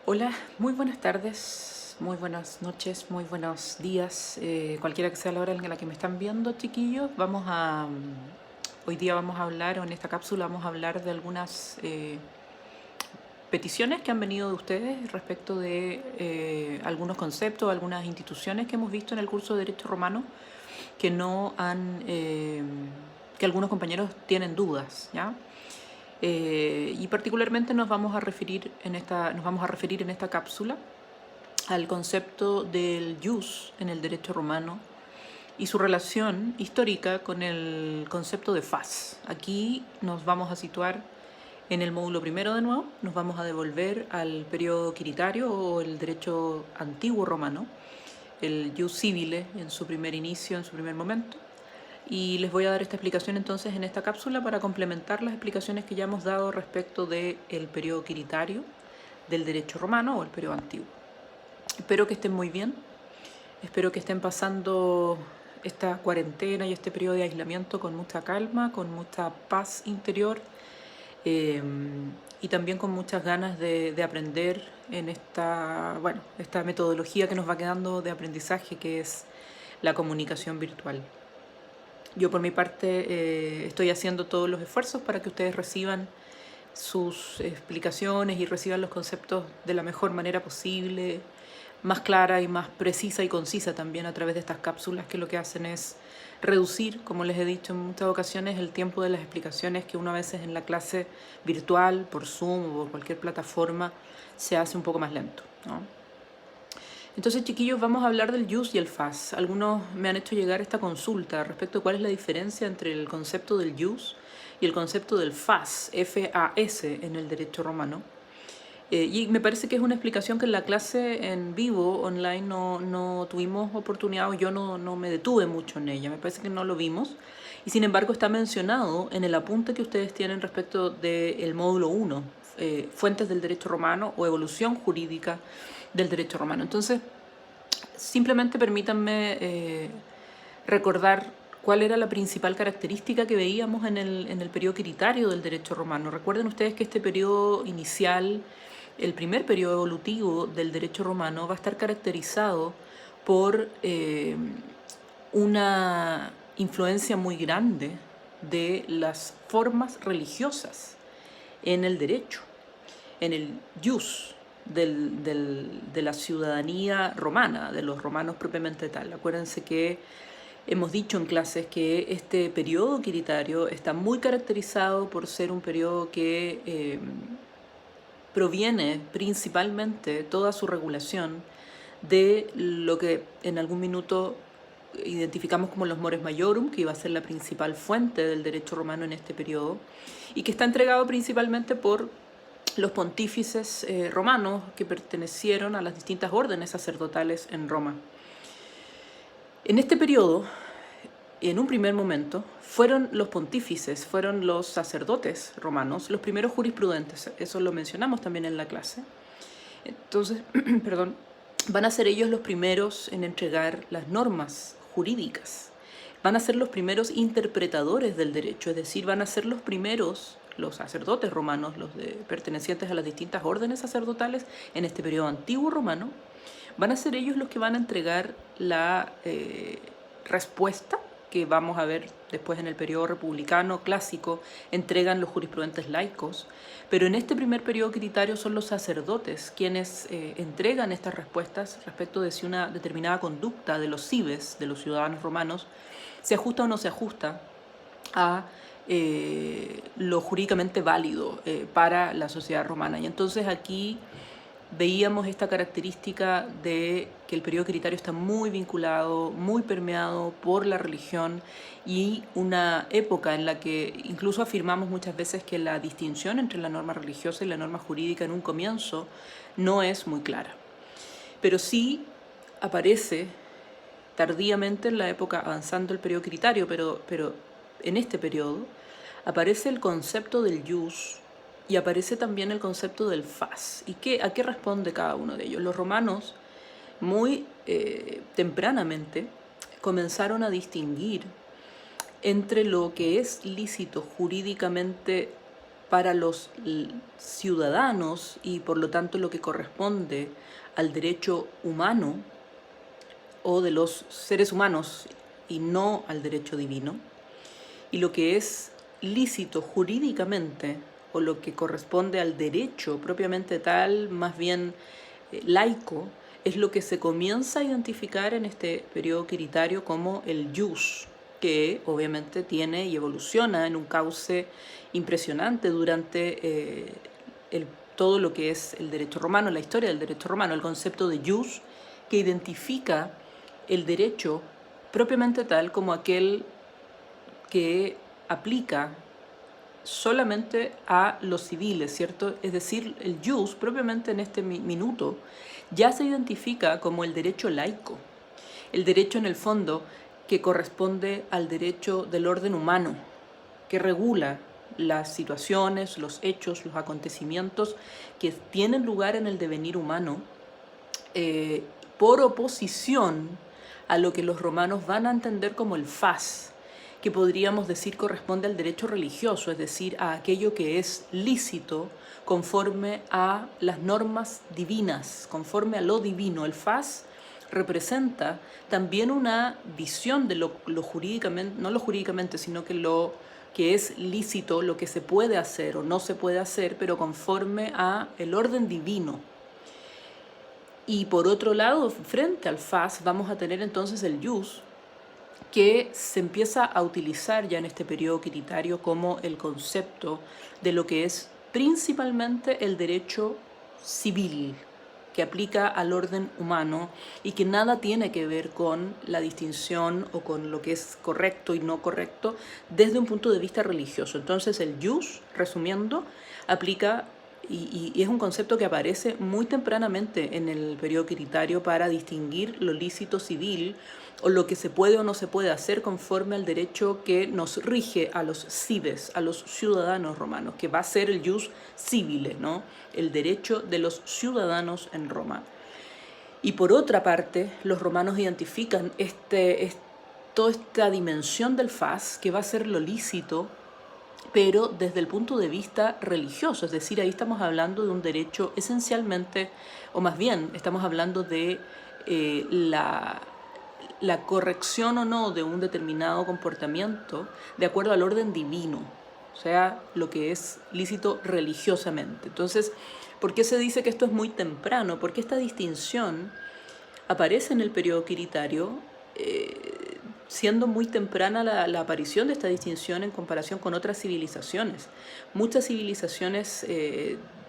Hola, muy buenas tardes, muy buenas noches, muy buenos días, cualquiera que sea la hora en la que me están viendo, chiquillos. Hoy día vamos a hablar, o en esta cápsula vamos a hablar de algunas peticiones que han venido de ustedes respecto de algunos conceptos, algunas instituciones que hemos visto en el curso de Derecho Romano que no han, que algunos compañeros tienen dudas, ¿ya? Y particularmente nos vamos a referir en esta cápsula al concepto del jus en el derecho romano y su relación histórica con el concepto de fas. Aquí nos vamos a situar en el módulo primero de nuevo, nos vamos a devolver al periodo quiritario o el derecho antiguo romano, el jus civile en su primer inicio, en su primer momento. Y les voy a dar esta explicación entonces en esta cápsula para complementar las explicaciones que ya hemos dado respecto del periodo quiritario del derecho romano o el periodo antiguo. Espero que estén muy bien, espero que estén pasando esta cuarentena y este periodo de aislamiento con mucha calma, con mucha paz interior eh, y también con muchas ganas de aprender en esta metodología que nos va quedando de aprendizaje, que es la comunicación virtual. Yo por mi parte estoy haciendo todos los esfuerzos para que ustedes reciban sus explicaciones y reciban los conceptos de la mejor manera posible, más clara y más precisa y concisa también a través de estas cápsulas que lo que hacen es reducir, como les he dicho en muchas ocasiones, el tiempo de las explicaciones que uno a veces en la clase virtual, por Zoom o por cualquier plataforma, se hace un poco más lento, ¿no? Entonces, chiquillos, vamos a hablar del jus y el fas. Algunos me han hecho llegar esta consulta respecto a cuál es la diferencia entre el concepto del jus y el concepto del fas, F-A-S, en el derecho romano. Y me parece que es una explicación que en la clase en vivo, online, no tuvimos oportunidad, o yo no me detuve mucho en ella, me parece que no lo vimos. Y sin embargo está mencionado en el apunte que ustedes tienen respecto del módulo 1, Fuentes del Derecho Romano o Evolución Jurídica del Derecho Romano. Entonces, simplemente permítanme recordar cuál era la principal característica que veíamos en el periodo quiritario del derecho romano. Recuerden ustedes que este periodo inicial, el primer periodo evolutivo del derecho romano, va a estar caracterizado por una influencia muy grande de las formas religiosas en el derecho, en el jus de la ciudadanía romana, de los romanos propiamente tal. Acuérdense que hemos dicho en clases que este periodo quiritario está muy caracterizado por ser un periodo que proviene principalmente toda su regulación de lo que en algún minuto identificamos como los mores maiorum, que iba a ser la principal fuente del derecho romano en este periodo, y que está entregado principalmente por los pontífices romanos que pertenecieron a las distintas órdenes sacerdotales en Roma. En este periodo, en un primer momento, fueron los pontífices, fueron los sacerdotes romanos, los primeros jurisprudentes, eso lo mencionamos también en la clase. Entonces, perdón, van a ser ellos los primeros en entregar las normas jurídicas, van a ser los primeros interpretadores del derecho, es decir, van a ser los primeros, los sacerdotes romanos, pertenecientes a las distintas órdenes sacerdotales en este periodo antiguo romano, van a ser ellos los que van a entregar la respuesta que vamos a ver después en el periodo republicano clásico, entregan los jurisprudentes laicos, pero en este primer periodo quiritario son los sacerdotes quienes entregan estas respuestas respecto de si una determinada conducta de los cives, de los ciudadanos romanos, se ajusta o no se ajusta a lo jurídicamente válido para la sociedad romana. Y entonces aquí veíamos esta característica de que el periodo quiritario está muy vinculado, muy permeado por la religión y una época en la que incluso afirmamos muchas veces que la distinción entre la norma religiosa y la norma jurídica en un comienzo no es muy clara. Pero sí aparece tardíamente en la época, avanzando el periodo quiritario, pero en este periodo aparece el concepto del jus y aparece también el concepto del fas. ¿Y a qué responde cada uno de ellos? Los romanos muy tempranamente comenzaron a distinguir entre lo que es lícito jurídicamente para los ciudadanos y por lo tanto lo que corresponde al derecho humano o de los seres humanos y no al derecho divino, y lo que es lícito jurídicamente o lo que corresponde al derecho propiamente tal, más bien laico, es lo que se comienza a identificar en este periodo quiritario como el jus, que obviamente tiene y evoluciona en un cauce impresionante durante todo lo que es el derecho romano, la historia del derecho romano, el concepto de jus que identifica el derecho propiamente tal como aquel que aplica solamente a los civiles, ¿cierto? Es decir, el jus propiamente en este minuto ya se identifica como el derecho laico, el derecho en el fondo que corresponde al derecho del orden humano, que regula las situaciones, los hechos, los acontecimientos que tienen lugar en el devenir humano, por oposición a lo que los romanos van a entender como el fas, que podríamos decir corresponde al derecho religioso, es decir, a aquello que es lícito conforme a las normas divinas, conforme a lo divino. El fas representa también una visión de lo jurídicamente, no lo jurídicamente, sino que lo que es lícito, lo que se puede hacer o no se puede hacer, pero conforme a el orden divino. Y por otro lado, frente al fas, vamos a tener entonces el jus, que se empieza a utilizar ya en este periodo quiritario como el concepto de lo que es principalmente el derecho civil, que aplica al orden humano y que nada tiene que ver con la distinción o con lo que es correcto y no correcto desde un punto de vista religioso. Entonces el jus, resumiendo, aplica y es un concepto que aparece muy tempranamente en el periodo quiritario para distinguir lo lícito civil o lo que se puede o no se puede hacer conforme al derecho que nos rige a los cives, a los ciudadanos romanos, que va a ser el jus civile, ¿no? El derecho de los ciudadanos en Roma. Y por otra parte, los romanos identifican toda esta dimensión del fas, que va a ser lo lícito, pero desde el punto de vista religioso, es decir, ahí estamos hablando de un derecho esencialmente, o más bien, estamos hablando de la corrección o no de un determinado comportamiento de acuerdo al orden divino, o sea, lo que es lícito religiosamente. Entonces, ¿por qué se dice que esto es muy temprano? Porque esta distinción aparece en el periodo quiritario, siendo muy temprana la aparición de esta distinción en comparación con otras civilizaciones. Muchas civilizaciones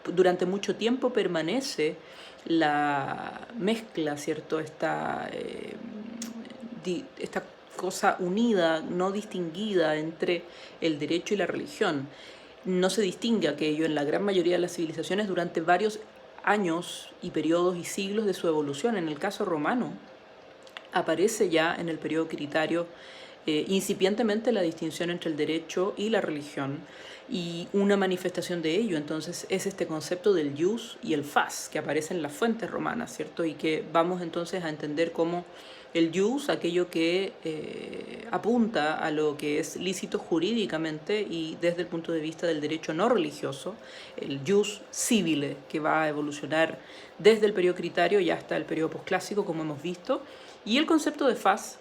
durante mucho tiempo permanece la mezcla, ¿cierto? Esta cosa unida, no distinguida entre el derecho y la religión. No se distingue aquello en la gran mayoría de las civilizaciones durante varios años y periodos y siglos de su evolución. En el caso romano, aparece ya en el periodo quiritario incipientemente la distinción entre el derecho y la religión, y una manifestación de ello entonces es este concepto del jus y el fas que aparece en las fuentes romanas, ¿cierto? Y que vamos entonces a entender como el jus, aquello que apunta a lo que es lícito jurídicamente y desde el punto de vista del derecho no religioso, el jus civile, que va a evolucionar desde el periodo quiritario y hasta el periodo posclásico, como hemos visto, y el concepto de fas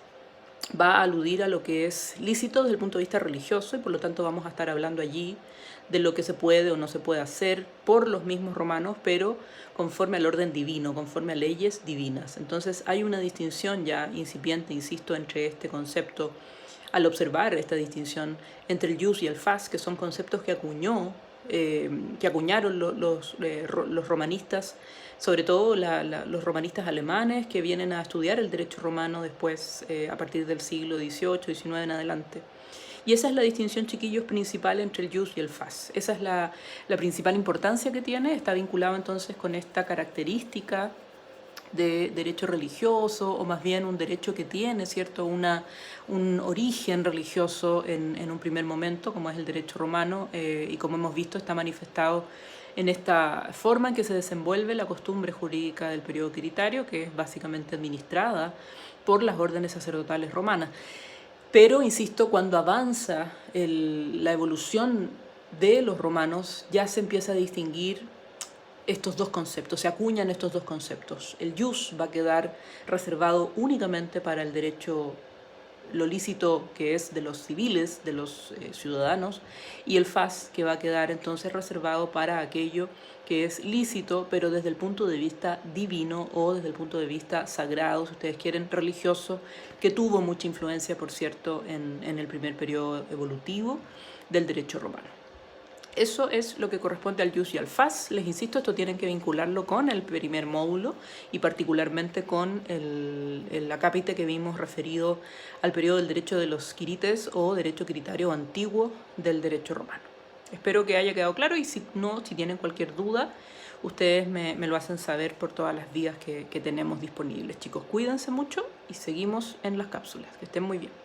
va a aludir a lo que es lícito desde el punto de vista religioso, y por lo tanto vamos a estar hablando allí de lo que se puede o no se puede hacer por los mismos romanos, pero conforme al orden divino, conforme a leyes divinas. Entonces hay una distinción ya incipiente, insisto, entre este concepto, al observar esta distinción entre el jus y el fas, que son conceptos que acuñaron los romanistas, sobre todo los romanistas alemanes que vienen a estudiar el derecho romano después, a partir del siglo XVIII, XIX en adelante. Y esa es la distinción, chiquillos, principal entre el jus y el fas. Esa es la principal importancia que tiene, está vinculado entonces con esta característica de derecho religioso, o más bien un derecho que tiene, ¿cierto?, un origen religioso en un primer momento, como es el derecho romano, y como hemos visto está manifestado en esta forma en que se desenvuelve la costumbre jurídica del periodo quiritario, que es básicamente administrada por las órdenes sacerdotales romanas. Pero, insisto, cuando avanza la evolución de los romanos ya se empieza a distinguir estos dos conceptos, se acuñan estos dos conceptos. El jus va a quedar reservado únicamente para el derecho, lo lícito que es de los civiles, de los ciudadanos, y el fas que va a quedar entonces reservado para aquello que es lícito, pero desde el punto de vista divino o desde el punto de vista sagrado, si ustedes quieren, religioso, que tuvo mucha influencia, por cierto, en el primer periodo evolutivo del derecho romano. Eso es lo que corresponde al jus y al fas. Les insisto, esto tienen que vincularlo con el primer módulo y particularmente con el acápite que vimos referido al periodo del derecho de los quirites o derecho quiritario antiguo del derecho romano. Espero que haya quedado claro y si no, si tienen cualquier duda, ustedes me lo hacen saber por todas las vías que tenemos disponibles. Chicos, cuídense mucho y seguimos en las cápsulas. Que estén muy bien.